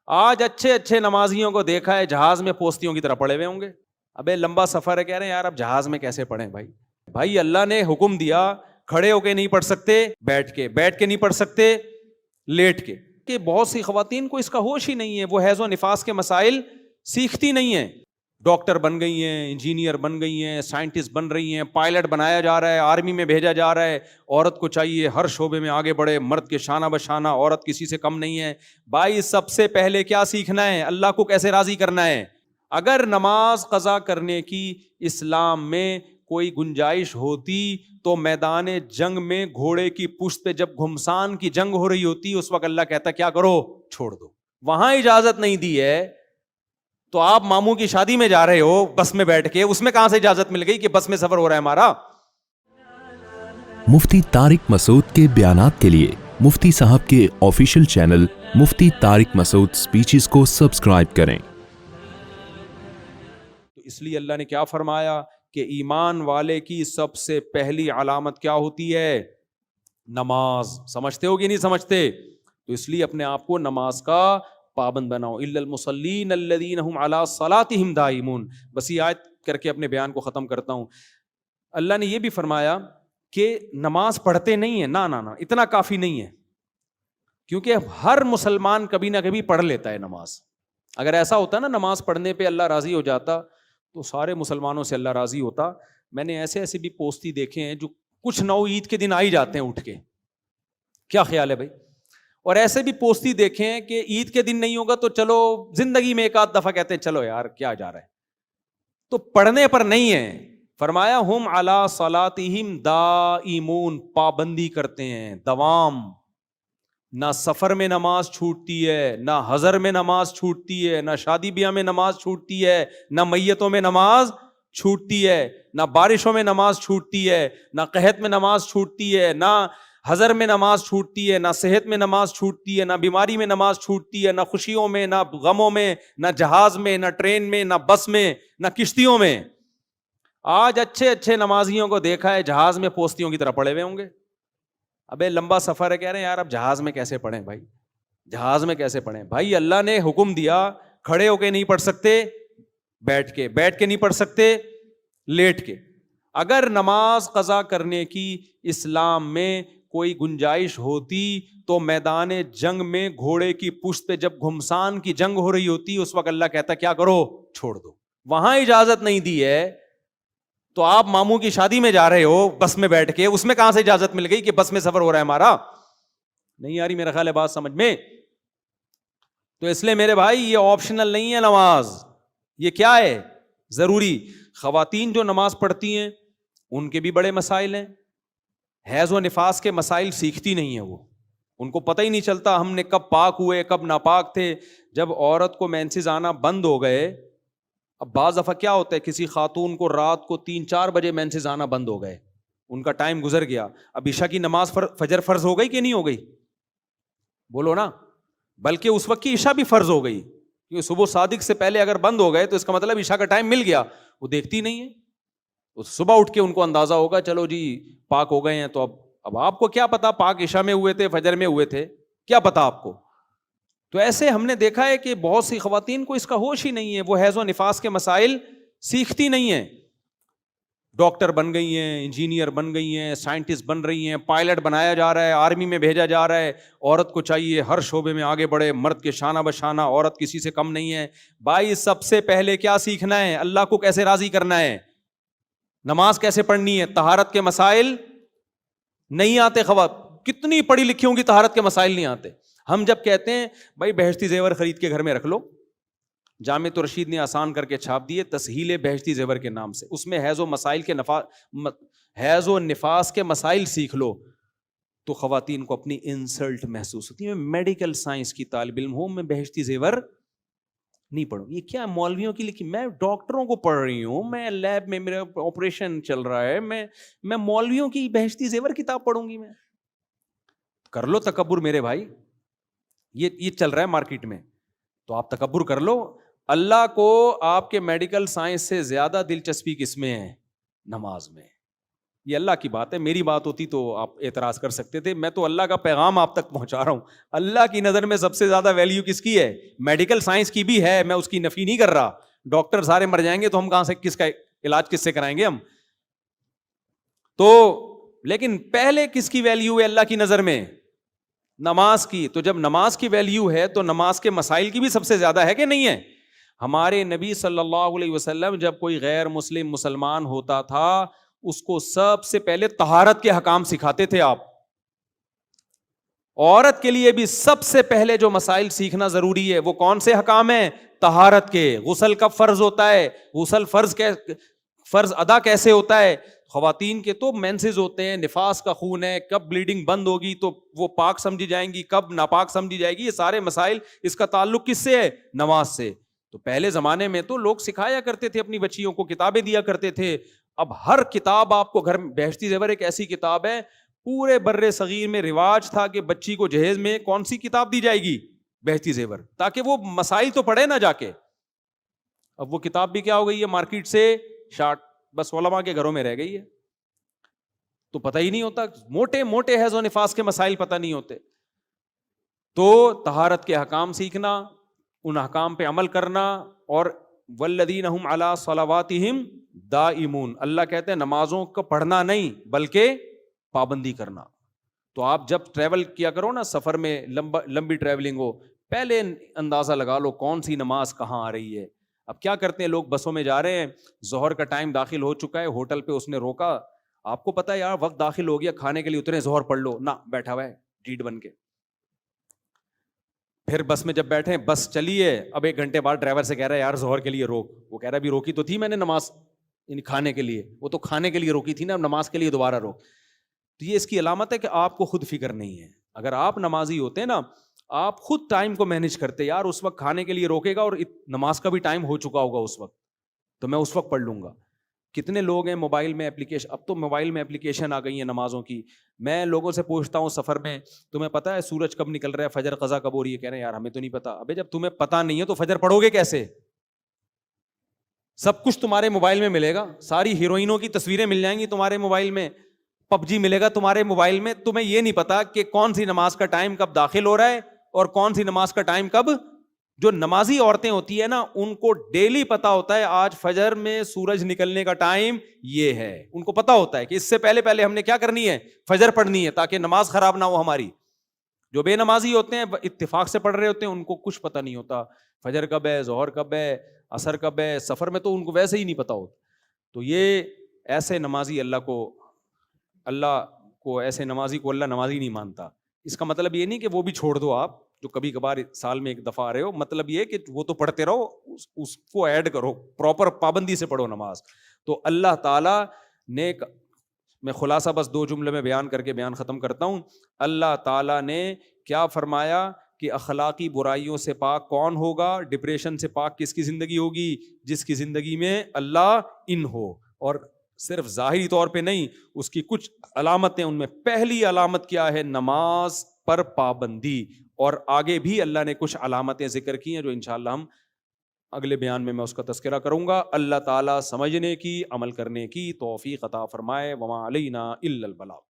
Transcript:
آج اچھے اچھے نمازیوں کو دیکھا ہے جہاز میں پوستیوں کی طرح پڑے ہوئے ہوں گے. ابے لمبا سفر ہے, کہہ رہے ہیں یار اب جہاز میں کیسے پڑھیں بھائی اللہ نے حکم دیا کھڑے ہو کے نہیں پڑھ سکتے, بیٹھ کے نہیں پڑھ سکتے, لیٹ کے. کہ بہت سی خواتین کو اس کا ہوش ہی نہیں ہے, وہ حیض و نفاس کے مسائل سیکھتی نہیں ہیں. ڈاکٹر بن گئی ہیں, انجینئر بن گئی ہیں, سائنٹسٹ بن رہی ہیں, پائلٹ بنایا جا رہا ہے, آرمی میں بھیجا جا رہا ہے. عورت کو چاہیے ہر شعبے میں آگے بڑھے, مرد کے شانہ بشانہ, عورت کسی سے کم نہیں ہے. بھائی سب سے پہلے کیا سیکھنا ہے؟ اللہ کو کیسے راضی کرنا ہے. اگر نماز قضا کرنے کی اسلام میں کوئی گنجائش ہوتی تو میدان جنگ میں گھوڑے کی پشت پہ جب گھمسان کی جنگ ہو رہی ہوتی اس وقت اللہ کہتا کیا کرو, چھوڑ دو. وہاں اجازت نہیں دی ہے تو آپ ماموں کی شادی میں جا رہے ہو بس میں بیٹھ کے, اس میں کہاں سے اجازت مل گئی کہ بس میں سفر ہو رہا ہے ہمارا. مفتی طارق مسعود کے بیانات کے لیے مفتی صاحب کے آفیشیل چینل مفتی طارق مسعود سپیچز کو سبسکرائب کریں. تو اس لیے اللہ نے کیا فرمایا کہ ایمان والے کی سب سے پہلی علامت کیا ہوتی ہے؟ نماز. سمجھتے ہو کہ نہیں سمجھتے؟ تو اس لیے اپنے آپ کو نماز کا پابند بناؤ. الا المصلین الذین هم علی صلاتهم دائمون. بس یہ آیت کر کے اپنے بیان کو ختم کرتا ہوں. اللہ نے یہ بھی فرمایا کہ نماز پڑھتے نہیں ہیں, نہ اتنا کافی نہیں ہے, کیونکہ ہر مسلمان کبھی نہ کبھی پڑھ لیتا ہے نماز. اگر ایسا ہوتا نا نماز پڑھنے پہ اللہ راضی ہو جاتا تو سارے مسلمانوں سے اللہ راضی ہوتا. میں نے ایسے بھی پوستی دیکھے ہیں جو کچھ نو عید کے دن آ ہی جاتے ہیں اٹھ کے. کیا خیال ہے بھائی؟ اور ایسے بھی پوستی دیکھے ہیں کہ عید کے دن نہیں ہوگا تو چلو زندگی میں ایک آدھ دفعہ کہتے ہیں چلو یار کیا جا رہا ہے. تو پڑھنے پر نہیں ہے. فرمایا ہم علی صلاتہم دائمون, پابندی کرتے ہیں, دوام. نہ سفر میں نماز چھوٹتی ہے, نہ حضر میں نماز چھوٹتی ہے, نہ شادی بیاہ میں نماز چھوٹتی ہے, نہ میتوں میں نماز چھوٹتی ہے, نہ بارشوں میں نماز چھوٹتی ہے, نہ قحط میں نماز چھوٹتی ہے, نہ حضر میں نماز چھوٹتی ہے, نہ صحت میں نماز چھوٹتی ہے, نہ بیماری میں نماز چھوٹتی ہے, نہ خوشیوں میں, نہ غموں میں, نہ جہاز میں, نہ ٹرین میں, نہ بس میں, نہ کشتیوں میں. آج اچھے اچھے نمازیوں کو دیکھا ہے جہاز میں پوستیوں کی طرح پڑے ہوئے ہوں گے. ابے لمبا سفر ہے, کہہ رہے ہیں یار اب جہاز میں کیسے پڑھیں جہاز میں کیسے پڑھیں. بھائی اللہ نے حکم دیا کھڑے ہو کے نہیں پڑھ سکتے, بیٹھ کے نہیں پڑھ سکتے, لیٹ کے. اگر نماز قضا کرنے کی اسلام میں کوئی گنجائش ہوتی تو میدان جنگ میں گھوڑے کی پشت پہ جب گھمسان کی جنگ ہو رہی ہوتی اس وقت اللہ کہتا کیا کرو, چھوڑ دو. وہاں اجازت نہیں دی ہے تو آپ ماموں کی شادی میں جا رہے ہو بس میں بیٹھ کے, اس میں کہاں سے اجازت مل گئی کہ بس میں سفر ہو رہا ہے ہمارا. نہیں آ رہی میرا خیال ہے بات سمجھ میں. تو اس لیے میرے بھائی یہ آپشنل نہیں ہے نماز, یہ کیا ہے؟ ضروری. خواتین جو نماز پڑھتی ہیں ان کے بھی بڑے مسائل ہیں. حیض و نفاس کے مسائل سیکھتی نہیں ہیں وہ, ان کو پتہ ہی نہیں چلتا ہم نے کب پاک ہوئے کب ناپاک تھے. جب عورت کو مینسز آنا بند ہو گئے, اب بعض دفعہ کیا ہوتا ہے کسی خاتون کو رات کو 3-4 بجے مینسز آنا بند ہو گئے, ان کا ٹائم گزر گیا, اب عشاء کی نماز فجر فرض ہو گئی کہ نہیں ہو گئی؟ بولو نا. بلکہ اس وقت کی عشاء بھی فرض ہو گئی, کیونکہ صبح صادق سے پہلے اگر بند ہو گئے تو اس کا مطلب عشاء کا ٹائم مل گیا. وہ دیکھتی نہیں ہے, تو صبح اٹھ کے ان کو اندازہ ہوگا چلو جی پاک ہو گئے ہیں. تو اب آپ کو کیا پتا پاک عشاء میں ہوئے تھے فجر میں ہوئے تھے, کیا پتا آپ کو. تو ایسے ہم نے دیکھا ہے کہ بہت سی خواتین کو اس کا ہوش ہی نہیں ہے, وہ حیض و نفاس کے مسائل سیکھتی نہیں ہیں. ڈاکٹر بن گئی ہیں, انجینئر بن گئی ہیں, سائنٹسٹ بن رہی ہیں, پائلٹ بنایا جا رہا ہے, آرمی میں بھیجا جا رہا ہے. عورت کو چاہیے ہر شعبے میں آگے بڑھے, مرد کے شانہ بشانہ, عورت کسی سے کم نہیں ہے. بھائی سب سے پہلے کیا سیکھنا ہے؟ اللہ کو کیسے راضی کرنا ہے, نماز کیسے پڑھنی ہے. طہارت کے مسائل نہیں آتے. کتنی پڑھی لکھی ہوں گی طہارت کے مسائل نہیں آتے. ہم جب کہتے ہیں بھائی بہشتی زیور خرید کے گھر میں رکھ لو, جامع رشید نے آسان کر کے چھاپ دیے تسہیل بہشتی زیور کے نام سے, اس میں حیض و نفاس کے مسائل سیکھ لو, تو خواتین کو اپنی انسلٹ محسوس ہوتی ہے. میں میڈیکل سائنس کی طالب علم ہوں, میں بہشتی زیور نہیں پڑھوں. یہ کیا مولویوں کی لکھی, میں ڈاکٹروں کو پڑھ رہی ہوں, میں لیب میں میرا آپریشن چل رہا ہے, میں مولویوں کی بہشتی زیور کتاب پڑھوں گی. میں کر لو تکبر میرے بھائی, یہ چل رہا ہے مارکیٹ میں, تو آپ تکبر کر لو. اللہ کو آپ کے میڈیکل سائنس سے زیادہ دلچسپی کس میں ہے؟ نماز میں. یہ اللہ کی بات ہے, میری بات ہوتی تو آپ اعتراض کر سکتے تھے, میں تو اللہ کا پیغام آپ تک پہنچا رہا ہوں. اللہ کی نظر میں سب سے زیادہ ویلیو کس کی ہے؟ میڈیکل سائنس کی بھی ہے, میں اس کی نفی نہیں کر رہا. ڈاکٹر سارے مر جائیں گے تو ہم کہاں سے, کس کا علاج کس سے کرائیں گے ہم؟ تو لیکن پہلے کس کی ویلیو ہے اللہ کی نظر میں؟ نماز کی. تو جب نماز کی ویلیو ہے تو نماز کے مسائل کی بھی سب سے زیادہ ہے کہ نہیں ہے؟ ہمارے نبی صلی اللہ علیہ وسلم جب کوئی غیر مسلم مسلمان ہوتا تھا اس کو سب سے پہلے طہارت کے احکام سکھاتے تھے آپ. عورت کے لیے بھی سب سے پہلے جو مسائل سیکھنا ضروری ہے وہ کون سے احکام ہیں؟ طہارت کے. غسل کب فرض ہوتا ہے؟ غسل فرض ادا کیسے ہوتا ہے؟ خواتین کے تو مینسز ہوتے ہیں, نفاس کا خون ہے, کب بلیڈنگ بند ہوگی تو وہ پاک سمجھی جائیں گی, کب ناپاک سمجھی جائے گی, یہ سارے مسائل, اس کا تعلق کس سے ہے؟ نماز سے. تو پہلے زمانے میں تو لوگ سکھایا کرتے تھے اپنی بچیوں کو, کتابیں دیا کرتے تھے. اب ہر کتاب آپ کو گھر میں, بہشتی زیور ایک ایسی کتاب ہے, پورے بر صغیر میں رواج تھا کہ بچی کو جہیز میں کون سی کتاب دی جائے گی؟ بہشتی زیور, تاکہ وہ مسائل تو پڑھے نہ جا کے. اب وہ کتاب بھی کیا ہو گئی ہے؟ مارکیٹ سے شارٹ, بس علماء کے گھروں میں رہ گئی ہے. تو پتہ ہی نہیں ہوتا, موٹے موٹے حیض و نفاس کے مسائل پتہ نہیں ہوتے. تو طہارت کے احکام سیکھنا, ان احکام پہ عمل کرنا, اور والذین هم علی صلواتہم دائمون, اللہ کہتے ہیں نمازوں کا پڑھنا نہیں بلکہ پابندی کرنا. تو آپ جب ٹریول کیا کرو نا, سفر میں لمبی ٹریولنگ ہو, پہلے اندازہ لگا لو کون سی نماز کہاں آ رہی ہے. اب کیا کرتے ہیں لوگ, بسوں میں جا رہے ہیں, ظہر کا ٹائم داخل ہو چکا ہے, ہوٹل پہ اس نے روکا, آپ کو پتا ہے یار وقت داخل ہو گیا, کھانے کے لیے اترے, ظہر پڑھ لو, نہ بیٹھا ہوا ہے ڈیٹ بن کے. پھر بس میں جب بیٹھے, بس چلی ہے, اب 1 گھنٹے بعد ڈرائیور سے کہہ رہا ہے یار ظہر کے لیے روک. وہ کہہ رہا ہے بھی روکی تو تھی میں نے نماز, یعنی کھانے کے لیے, وہ تو کھانے کے لیے روکی تھی نا, نماز کے لیے دوبارہ روک. تو یہ اس کی علامت ہے کہ آپ کو خود فکر نہیں ہے. اگر آپ نمازی ہوتے نا, آپ خود ٹائم کو مینج کرتے, یار اس وقت کھانے کے لیے روکے گا اور نماز کا بھی ٹائم ہو چکا ہوگا اس وقت, تو میں اس وقت پڑھ لوں گا. کتنے لوگ ہیں موبائل میں اپلیکیشن, اب تو موبائل میں اپلیکیشن آ گئی ہیں نمازوں کی. میں لوگوں سے پوچھتا ہوں سفر میں, تمہیں پتا ہے سورج کب نکل رہا ہے, فجر قضا کب ہو رہی ہے؟ کہہ رہے ہیں یار ہمیں تو نہیں پتا. ابے جب تمہیں پتا نہیں ہے تو فجر پڑھو گے کیسے؟ سب کچھ تمہارے موبائل میں ملے گا, ساری ہیروئنوں کی تصویریں مل جائیں گی تمہارے موبائل میں, پب جی ملے گا تمہارے موبائل میں, تمہیں یہ نہیں پتا کہ کون سی نماز کا ٹائم کب داخل ہو رہا ہے اور کون سی نماز کا ٹائم کب. جو نمازی عورتیں ہوتی ہے نا, ان کو ڈیلی پتا ہوتا ہے آج فجر میں سورج نکلنے کا ٹائم یہ ہے. ان کو پتا ہوتا ہے کہ اس سے پہلے ہم نے کیا کرنی ہے, فجر پڑھنی ہے, تاکہ نماز خراب نہ ہو ہماری. جو بے نمازی ہوتے ہیں اتفاق سے پڑھ رہے ہوتے ہیں, ان کو کچھ پتا نہیں ہوتا فجر کب ہے, ظہر کب ہے, عصر کب ہے. سفر میں تو ان کو ویسے ہی نہیں پتا ہوتا. تو یہ ایسے نمازی اللہ کو ایسے نمازی کو اللہ نمازی نہیں مانتا. اس کا مطلب یہ نہیں کہ وہ بھی چھوڑ دو آپ, جو کبھی کبھار سال میں 1 دفعہ آ رہے ہو. مطلب یہ کہ وہ تو پڑھتے رہو, اس کو ایڈ کرو, پراپر پابندی سے پڑھو نماز. تو اللہ تعالیٰ نے, میں خلاصہ بس 2 جملے میں بیان کر کے بیان ختم کرتا ہوں. اللہ تعالیٰ نے کیا فرمایا کہ اخلاقی برائیوں سے پاک کون ہوگا, ڈپریشن سے پاک کس کی زندگی ہوگی؟ جس کی زندگی میں اللہ ان ہو. اور صرف ظاہری طور پہ نہیں, اس کی کچھ علامتیں, ان میں پہلی علامت کیا ہے؟ نماز پر پابندی. اور آگے بھی اللہ نے کچھ علامتیں ذکر کی ہیں جو انشاءاللہ ہم اگلے بیان میں اس کا تذکرہ کروں گا. اللہ تعالیٰ سمجھنے کی, عمل کرنے کی توفیق عطا فرمائے. وما علینا الا البلاغ.